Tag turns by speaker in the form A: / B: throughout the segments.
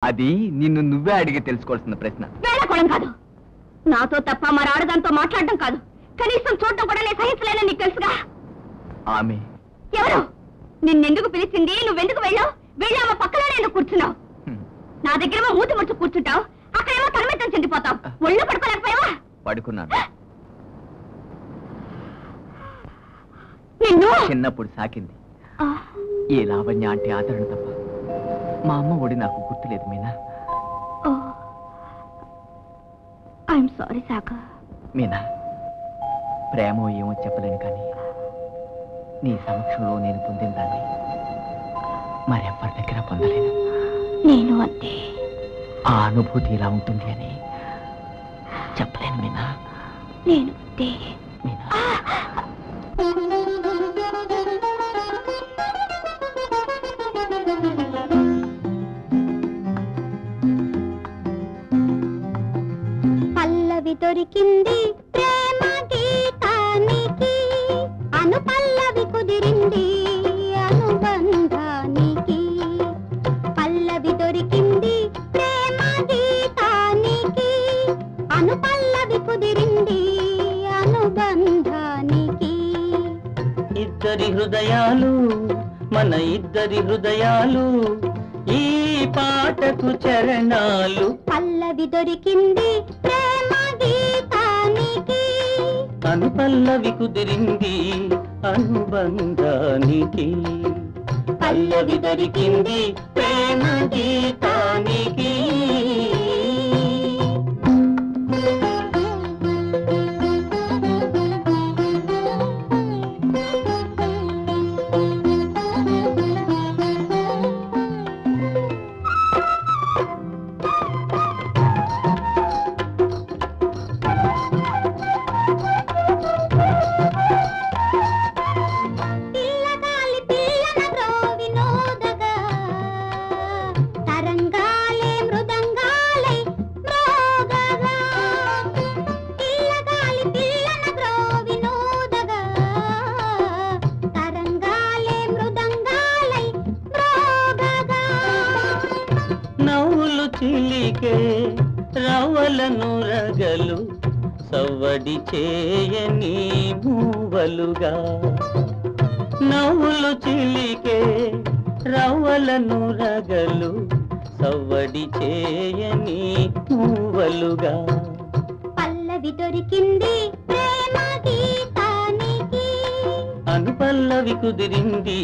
A: అది నిన్ను నువ్వే అడిగి తెలుసుకోవాల్సిన ప్రశ్న.
B: వేళకోవడం కాదు, నాతో తప్ప మరి ఆడదాంతో మాట్లాడడం కాదు, కనీసం చూడటం కూడా నేను సహించలేనని నీకు తెలుసుగా.
A: ఆమె
B: ఎవరు? నిన్నెందుకు పిలిచింది? నువ్వెందుకు వెళ్ళావు? వెళ్ళి ఆమె పక్కనే ఎందుకు కూర్చున్నావు? నా దగ్గరేమో మూతి ముడుచు కూర్చుంటావు, అక్కడేమో తరమితం చెందిపోతావు. ఒళ్ళు పడుకోలేకపోయావా?
A: పడుకున్నాను.
B: నిన్ను
A: చిన్నప్పుడు సాకింది ఏ లావణ్య అంటే ఆదరణ తప్ప మా అమ్మ ఒడి నాకు గుర్తులేదు మీనా.
B: I'm sorry Sagar.
A: మీనా, ప్రేమో ఏమో చెప్పలేను కానీ నీ సమక్షంలో నేను పొందిన దాన్ని మరెవ్వరి దగ్గర పొందలేను.
B: నేను అంతే.
A: ఆ అనుభూతి ఇలా ఉంటుంది అని చెప్పలేను మీనా.
B: నేను అంతే
A: మీనా.
B: పల్లవి దొరికింది ప్రేమ గీతానికి, అను పల్లవి కుదిరింది అనుబంధానికి. పల్లవి దొరికింది ప్రేమ గీతానికి, అను పల్లవి కుదిరింది అనుబంధానికి.
C: ఇద్దరి హృదయాలు, మన ఇద్దరి హృదయాలు, ఈ పాటకు చరణాలు.
B: పల్లవి దొరికింది ప్రేమ గీతానికి,
C: అను పల్లవి కుదిరింది అనుబంధానికి. పల్లవి దొరికింది ప్రేమ గీతానికి. రవలను రగలు సవ్వడి చేయని మూవలుగా. నవ్వులు చిలికే రవలను రగలు సవ్వడి చేయని మూవలుగా.
B: పల్లవి దొరికింది ప్రేమ గీతానికి,
C: అను పల్లవి కుదిరింది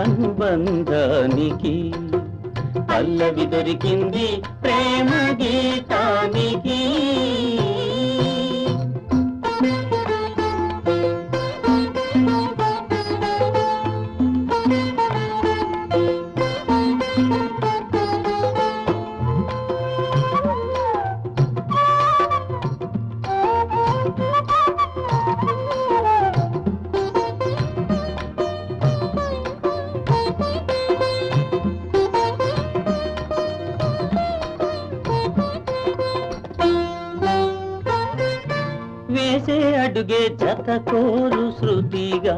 C: అనుబంధానికి. పల్లవి దొరికింది ప్రేమ గీతానికి. వేసే అడుగే జత కోరు శృతిగా,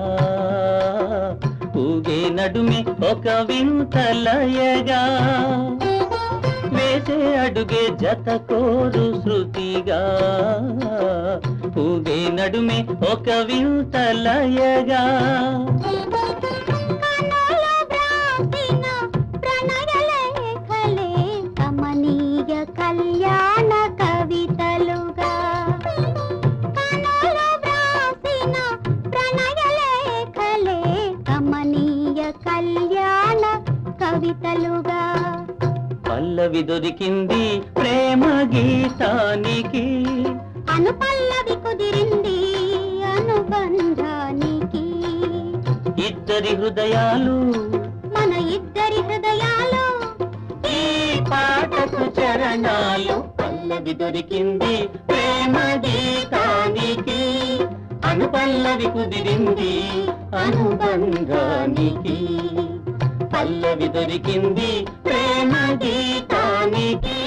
C: ఊగే నడుమే ఒక వింత లయగా. వేసే అడుగే జత కోరు శృతిగా, ఊగే నడుమే ఒక వింత లయగా.
B: కళ్యాణ కవితలుగా, ప్రణయలేఖలే కమనీయ కళ్యాణ కవితలుగా.
C: పల్లవి దొరికింది ప్రేమ గీతానికి,
B: అను పల్లవి కుదిరింది అనుబంధానికి.
C: ఇద్దరి హృదయాలు,
B: మన ఇద్దరి హృదయాలు,
C: ఈ పాటకు చరణాలు. పల్లవి దొరికింది ప్రేమ గీతానికి, అను పల్లవి కుదిరింది అనుబంధానికి. పల్లవి దొరికింది ప్రేమ గీతానికి.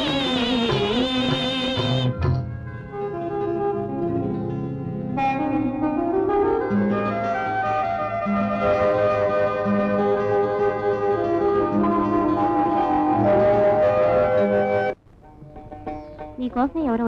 B: నీకోసం ఎవరో